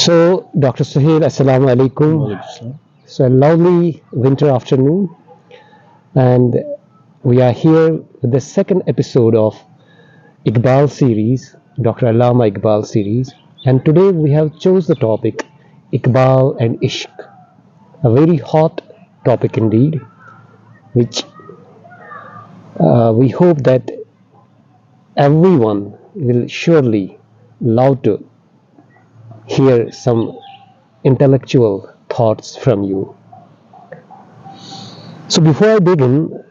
So, Dr. Suhail, Assalamu alaikum. So, a lovely winter afternoon, and we are here with the second episode of Iqbal series, Dr. Allama Iqbal series, and today we have chose the topic Iqbal and Ishq, a very hot topic indeed, which we hope that everyone will surely love to hear some intellectual thoughts from you. So before I begin,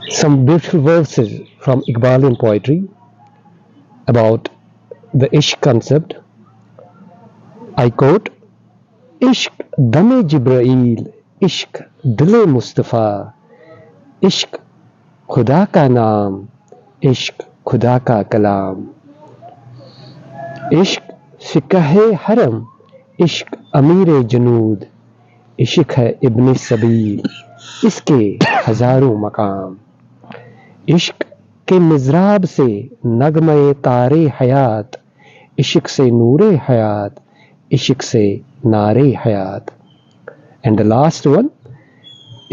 some beautiful verses from Iqbalian poetry about the Ishq concept. I quote, Ishq dame Jibrail, Ishq dile Mustafa, Ishq Khuda ka naam, Ishq Khuda ka kalam. इश्क फिक्र है हरम, इश्क अमीर जुनूद, इश्क है इब्न सबील, इसके हजारों मकाम. इश्क के मिज़राब से नगमे तारे हयात, इश्क से नूरे हयात, इश्क से नारे हयात. एंड द लास्ट वन,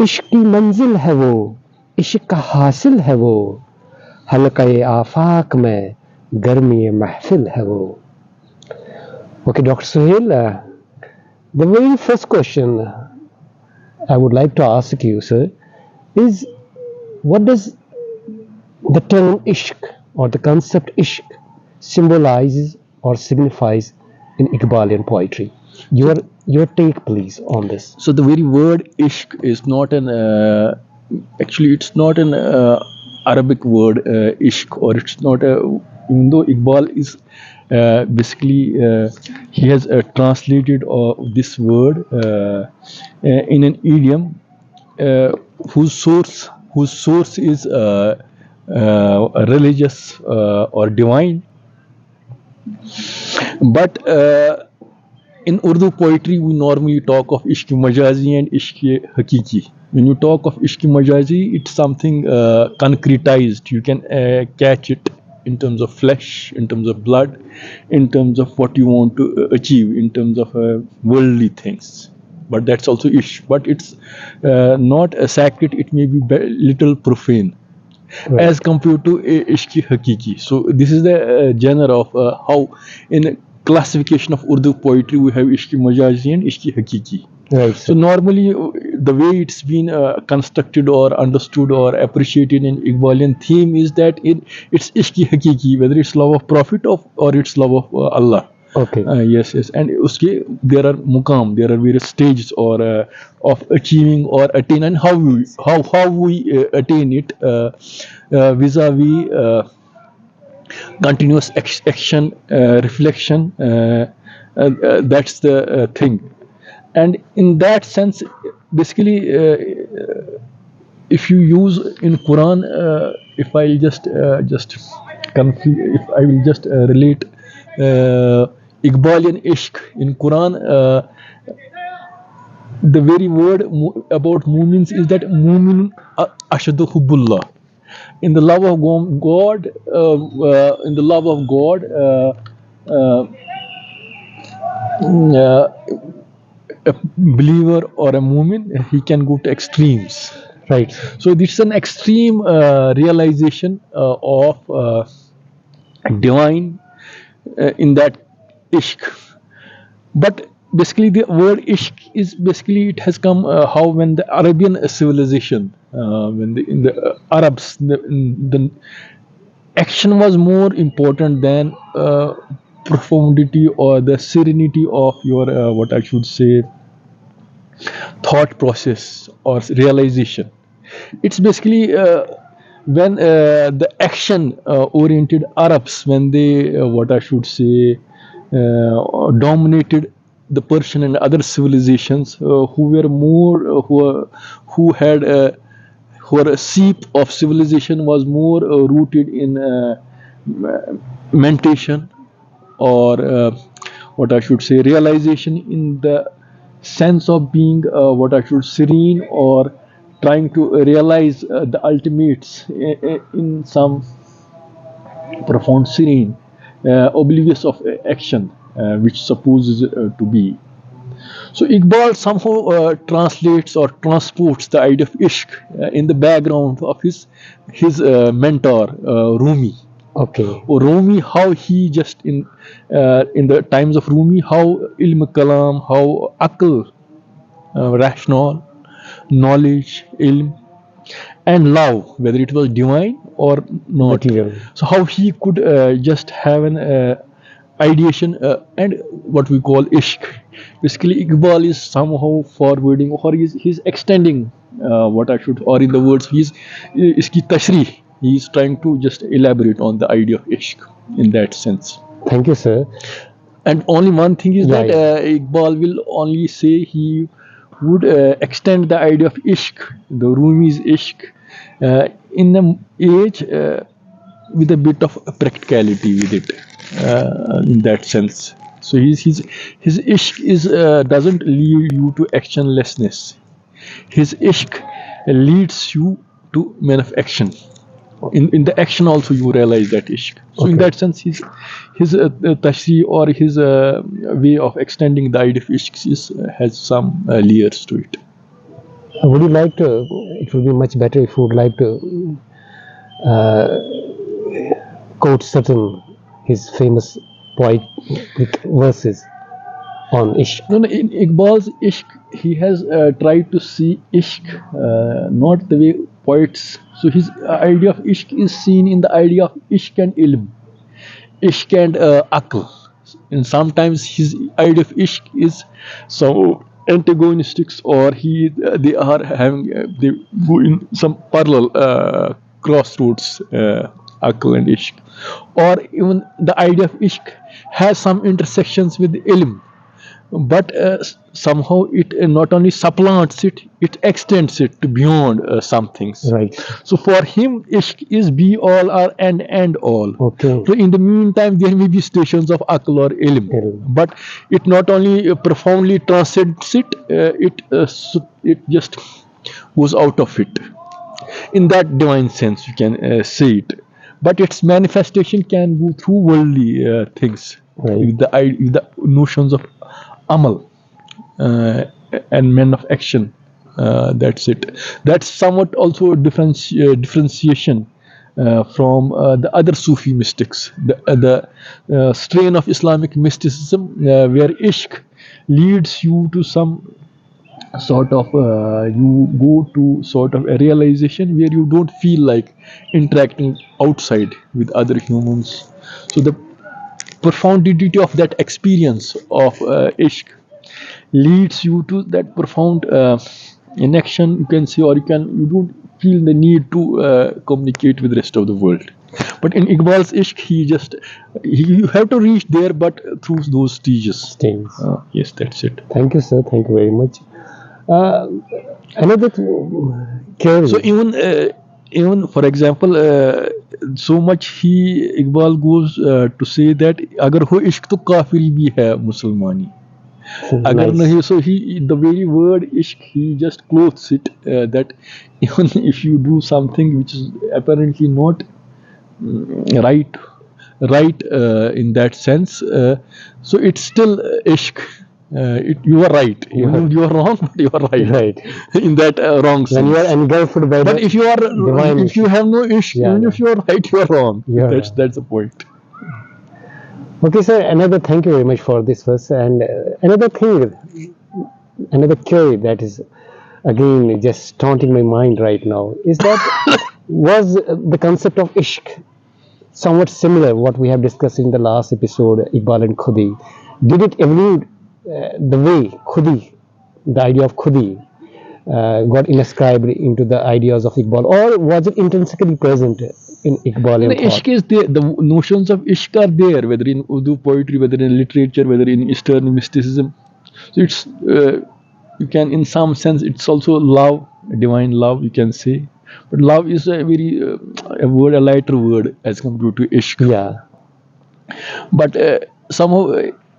इश्क की मंजिल है वो, इश्क का हासिल है वो, हल्क़े आफाक में गर्मी महफिल है वो. Okay, Dr. Suhail, the very first question I would like to ask you, sir, is what does the term ishq or the concept ishq symbolizes or signifies in Iqbalian poetry? Your take, please, on this. So the very word ishq is not an actually it's not an Arabic word ishq, or it's not a, even though Iqbal is basically he has translated this word in an idiom whose source is religious or divine, but in Urdu poetry we normally talk of ishq majazi and ishq hakiki. When you talk of ishq majazi, it's something concretized. You can catch it in terms of flesh, in terms of blood, in terms of what you want to achieve, in terms of worldly things. But that's also ishq. But it's not a sacred, it may be little profane. Right. As compared to ishq hakiki. So this is the genre of how in classification of Urdu poetry we have ishq majazi and ishq hakiki. Right. So normally the way it's been constructed or understood or appreciated in Iqbalian theme is that it's ishq hakiki, whether it's love of Prophet or it's love of Allah. Okay. Yes. And there are muqam, there are various stages or of achieving or attain, and how we attain it vis-a-vis continuous action, reflection. That's the thing. And in that sense, basically, if you use in Quran, if I'll just if I will just relate Iqbalian ishq in Quran, the very word about mu'mins is that mu'min ashadu hubbullah. In the love of God, in the love of God, a believer or a mu'min, he can go to extremes, right? So this is an extreme realization of divine in that ishq. But basically the word ishq is basically, it has come how when the Arabian civilization, when in the Arabs, the action was more important than profundity or the serenity of your what I should say thought process or realization. It's basically when the action oriented Arabs, when they what I should say dominated the Persian and other civilizations who were more who had who were a seep of civilization was more rooted in mentation or what I should say realization in the sense of being what I should serene, or trying to realize the ultimates in some profound serene, oblivious of action. which supposes to be. So Iqbal somehow translates or transports the idea of ishq in the background of his mentor Rumi. Okay. Rumi, how he just in the times of Rumi, how ilm kalam, how aqal, rationale, knowledge, ilm, and love, whether it was divine or not. Material. So how he could just have an ideation and what we call ishq. Basically, Iqbal is somehow forwarding or he's extending what I should, or in the words, iski tashrih. He's trying to just elaborate on the idea of ishq in that sense. Thank you, sir. And only one thing is that Yeah. Iqbal will only say he would extend the idea of ishq, the Rumi's ishq, in an age with a bit of practicality with it, in that sense. So his ishq is doesn't lead you to actionlessness. His ishq leads you to men of action. In the action also you realize that ishq. So in Okay. that sense, his tashri or his way of extending the idea of ishq has some layers to it. Would you like to? It would be much better if you would like to quote certain his famous poetic verses on ishq. No, in Iqbal's ishq, he has tried to see ishq not the way poets. So his idea of ishq is seen in the idea of ishq and ilm, ishq and aql. And sometimes his idea of ishq is so antagonistics, or they are having they go in some parallel crossroads, aql and ishq, or even the idea of ishq has some intersections with ilm, but somehow it not only supplants it, it extends it to beyond some things. Right. So for him, ishq is be all or and all. Okay. So in the meantime, there may be stations of aql or ilm, but it not only profoundly transcends it, it just goes out of it. In that divine sense, you can say it. But its manifestation can go through worldly things, Right. with the notions of amal and men of action. That's it. That's somewhat also a differentiation from the other Sufi mystics. The strain of Islamic mysticism, where ishq leads you to some sort of you go to sort of a realization where you don't feel like interacting outside with other humans. So the profundity of that experience of ishq leads you to that profound connection, you can say, or you don't feel the need to communicate with the rest of the world. But in Iqbal's ishq, you have to reach there, but through those stages. Yes, that's it. Thank you, sir. Thank you very much. Another query. So even for example, so much Iqbal goes to say that agar ho ishq to kafiri bhi hai musulmani. Agar nahi, so the very word ishq, he just clothes it that even if you do something which is apparently not right in that sense, so it's still ishq. You are right. You are wrong, but you are right. Right. In that wrong sense. When you are engulfed by but if you are, if you have no ishq, Yeah, even if you are right, you are wrong. That's the point. Okay, sir. Another thank you very much for this verse. And another query that is again just taunting my mind right now is that was the concept of ishq somewhat similar what we have discussed in the last episode, Iqbal and Khudi. Did it evolve the way Khudi, the idea of Khudi, got inscribed into the ideas of Iqbal, or was it intrinsically present in Iqbalian thought? Ishq is there. The notions of ishq are there, whether in Urdu poetry, whether in literature, whether in Eastern mysticism. So it's you can, in some sense, it's also love, divine love, you can say. But love is a very a lighter word as compared to ishq. Yeah. But somehow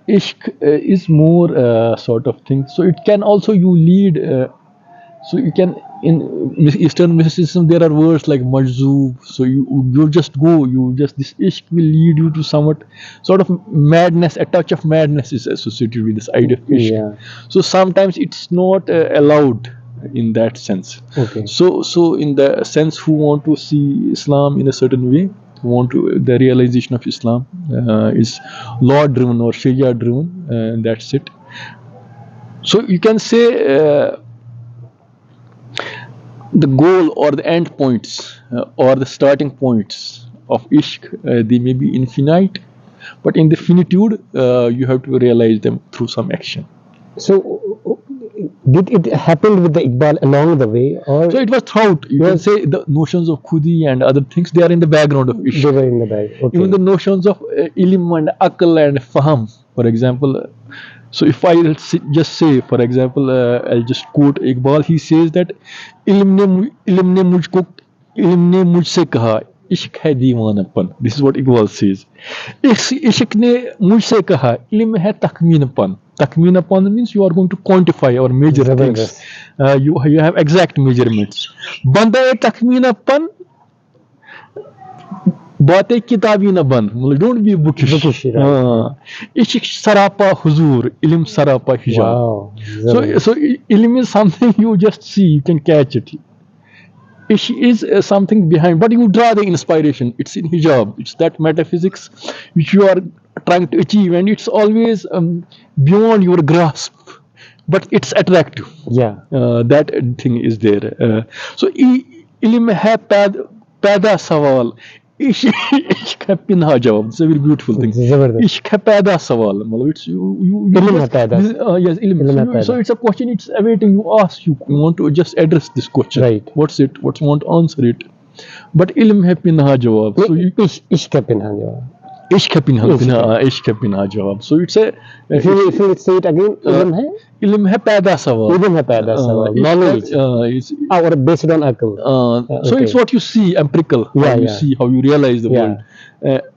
ishq is more sort of thing. So it can also you lead So you can, in Eastern mysticism, there are words like majzoob. So you just go, this ishq will lead you to somewhat sort of madness. A touch of madness is associated with this idea of ishq. Yeah. So sometimes it's not allowed in that sense. Okay. So in the sense who want to see Islam in a certain way, who want to, the realization of Islam is law driven or Sharia driven, and that's it. So you can say the goal or the end points or the starting points of ishq, they may be infinite, but in the finitude you have to realize them through some action. So, did it happen with the Iqbal along the way, or So it was throughout. You can say the notions of khudi and other things, they are in the background of ishq. they were in the bag? Okay. Even the notions of ilm and aqal and faham, for example. So if I just say, for example, I'll just quote Iqbal. He says that इल्म ने मुझसे कहा इश्क है दीवानापन. This is what Iqbal says. इश्क ने मुझसे कहा इल्म है तखमीनपन. Takminapan means you are going to quantify or measure things. You have exact measurements. Banda e takminapan, बातें किताबी न बन, मतलब don't be bookish. Ishq sarapa huzur, ilm sarapa hijab. So ilm is something you just see, you can catch it. Ishq is something behind, but you draw the inspiration. It's in hijab. It's that metaphysics which you are trying to achieve, and it's always beyond your grasp, but it's attractive. Yeah. That thing is there. So ilm hai पैदा सवाल इश्क है पिन्हा जवाब. It's a very beautiful thing. इश्क है पैदा सवाल, मतलब it's ilm है पैदा. Yes, ilm. So it's a question, it's awaiting you ask. You want to just address this question. Right. What's it? What you want to answer it? But ilm है पिन्हा जवाब. So इश्क है पिन्हा जवाब. इश्क है पिन्हा जवाब. So it's a. If you say it again, ilm है पैदा सवाल. Ilm है पैदा सवाल. Knowledge. Or based on aqal. So it's what you see, empirical. How you see, how you realize the world,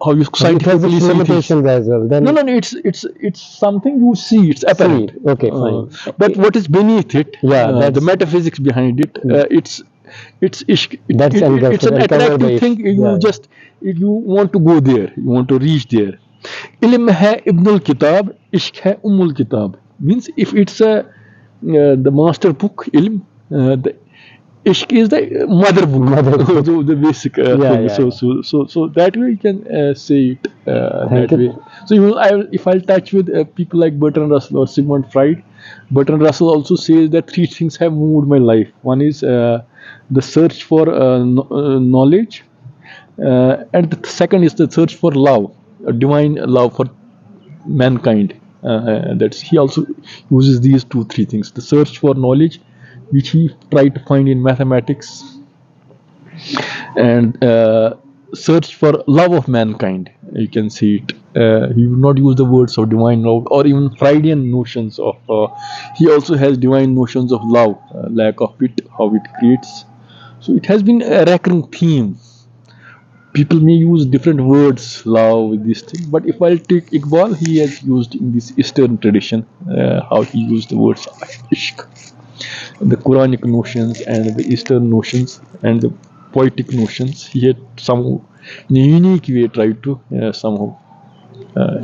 how you scientifically see limitations as well. Then no, it's something you see. It's apparent. Okay, fine. But what is beneath it? The metaphysics behind it. It's ishq. It's an attractive thing. You want to go there. You want to reach there. Ilm hai ibnul kitab, ishq hai ummul kitab. Means if it's the master book, ilm, the ishq is the mother book, so the basic thing. So that way you can say it that way. So if I'll touch with people like Bertrand Russell or Sigmund Freud, Bertrand Russell also says that three things have moved my life. One is the search for knowledge, and the second is the search for love, a divine love for mankind. That's, he also uses these three things: the search for knowledge, which he tried to find in mathematics, and search for love of mankind. You can see it. He would not use the words of divine love or even Freudian notions of. He also has divine notions of love, lack of it, how it creates. So it has been a recurring theme. People may use different words, love, with this thing, but if I'll take Iqbal, he has used in this Eastern tradition how he used the words ishq, the Quranic notions and the Eastern notions and the poetic notions. He had somehow, in a unique way, tried to somehow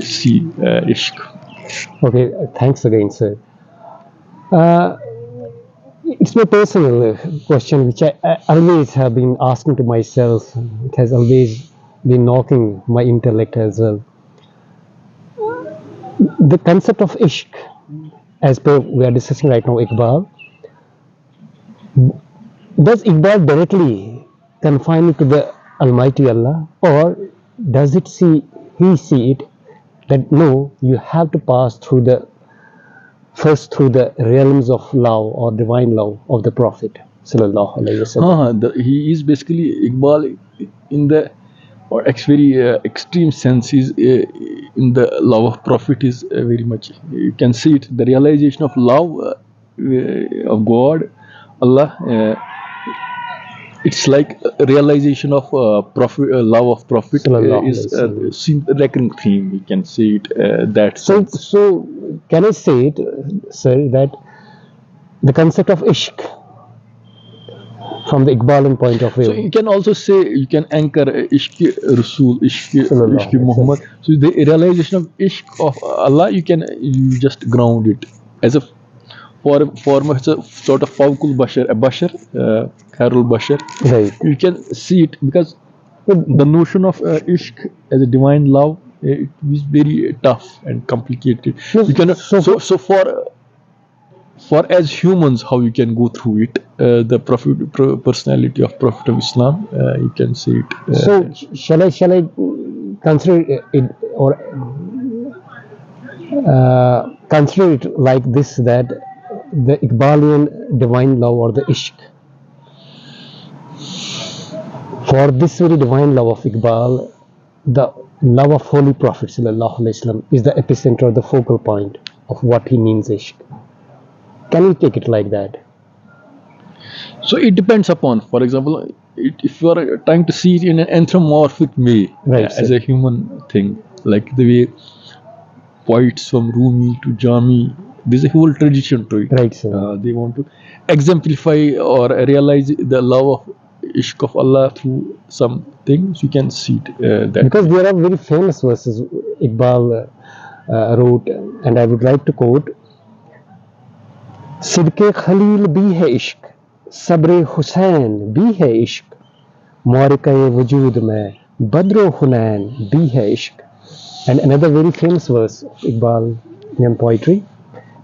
see ishq. Okay, thanks again, sir. It's my personal question, which I always have been asking to myself. It has always been knocking my intellect as well. The concept of ishq, as per we are discussing right now, Iqbal, does Iqbal directly confine it to the Almighty Allah, or does it see it that no, you have to pass through first through the realms of love or divine love of the Prophet sallallahu alaihi wasallam? He is basically Iqbal in the, or very extreme sense, is in the love of Prophet is very much, you can see it, the realization of love of God, Allah. It's like a realization of Prophet, love of Prophet is a recurring theme. You can see it that sense. So can I say it, sir, that the concept of ishq from the Iqbalian point of view. So you can also say, you can anchor Ishq Rasul, Ishq Sallallahu Alaihi Muhammad. So the realization of Ishq of Allah, you just ground it as a form of a sort of fawkul bashar, a bashar, khairul bashar. Right. You can see it because the notion of Ishq as a divine love, it is very tough and complicated. Yes, You can so for as humans, how you can go through it, the personality of Prophet of Islam, you can see it. So shall I consider it or consider it like this, that the Iqbalian divine love or the Ishq, for this very divine love of Iqbal, the love of Holy Prophet Sallallahu Alaihi Wasallam is the epicenter or the focal point of what he means Ishq. Can we take it like that? So it depends upon, for example, if you are trying to see it in an anthropomorphic way, Right, as sir. a human thing, like the way poets from Rumi to Jami, there's a whole tradition to it. Right, sir. They want to exemplify or realize the love of Ishq of Allah through some things. You can see it that Because there are very famous verses Iqbal wrote, and I would like to quote: सिदके Khalil भी है इश्क, सब्र हुसैन भी है इश्क, मौरिक़े वजूद में बद्रो हुनैन भी है इश्क. And another very famous verse of Iqbalian poetry: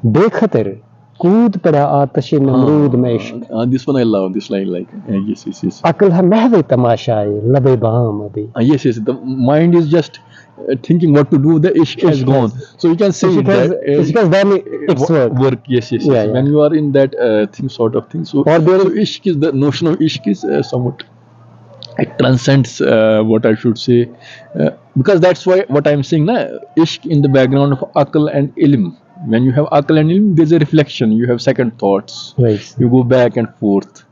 बेखतर कूद पड़ा आतश नमरूद में इश्क, this one I love, this line, like yes. अक्ल है महवे तमाशाए लबे बाम अभी. Yes, the mind is just thinking what to do. The ishq has gone, so you can say Ishq has done its work. Yes. Yeah. When you are in that thing, sort of thing. So, Or there so ishq is, the notion of ishq is somewhat, it transcends what I should say, because that's why what I'm saying now, ishq in the background of aqal and ilm. When you have aqal and ilm, there's a reflection. You have second thoughts. Right. You go back and forth.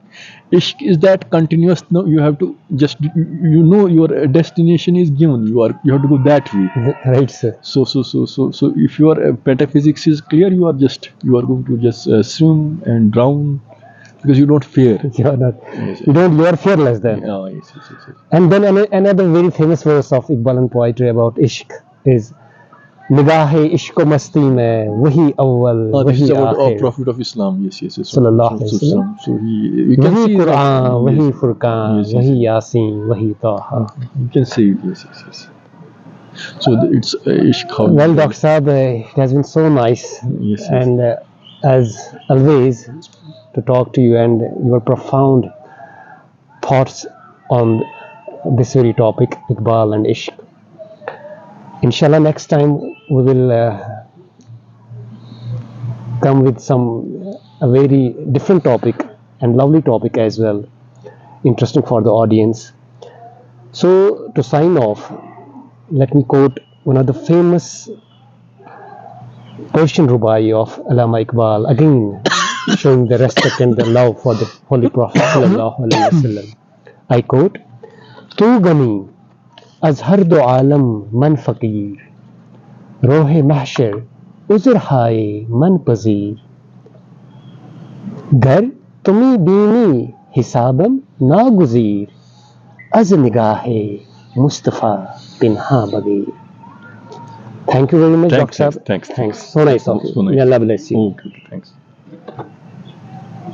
Ishq is that continuous. No, you have to just, your destination is given. You have to go that way. Right, sir. So if your metaphysics is clear, you are going to just swim and drown, because you don't fear. You are not. Yes. You are fearless then. Oh, yes. And then another very famous verse of Iqbalian poetry about ishq is निगाहे इश्क मस्ती में वही अव्वल This वही is about आखिर. Prophet of Islam. Yes. Sallallahu Alaihi Wasallam. So you can वही see Quran that, वही yes. Furqan Yes. वही यासीन वही ताहा. You can see it. Yes. So it's ishq. Well, Dr. Saab, it has been so nice. Yes. And as always, to talk to you and your profound thoughts on this very topic, Iqbal and Ishq. Inshallah, next time we will come with a very different topic and lovely topic as well, interesting for the audience. So to sign off, let me quote one of the famous Persian rubai of Allama Iqbal, again showing the respect and the love for the Holy Prophet Sallallahu Alaihi Wasallam. I quote: "Tu gani az har do alam man faqir, rohe mahshar uzr haye man pazir, घर तुम्ही बीनी हिसाबम नागुजीर, az nigahe Mustafa pinha bagir." Thank you very much, Dr. Saab. Thanks. So nice of you. So nice. May Allah bless you. Okay, thanks.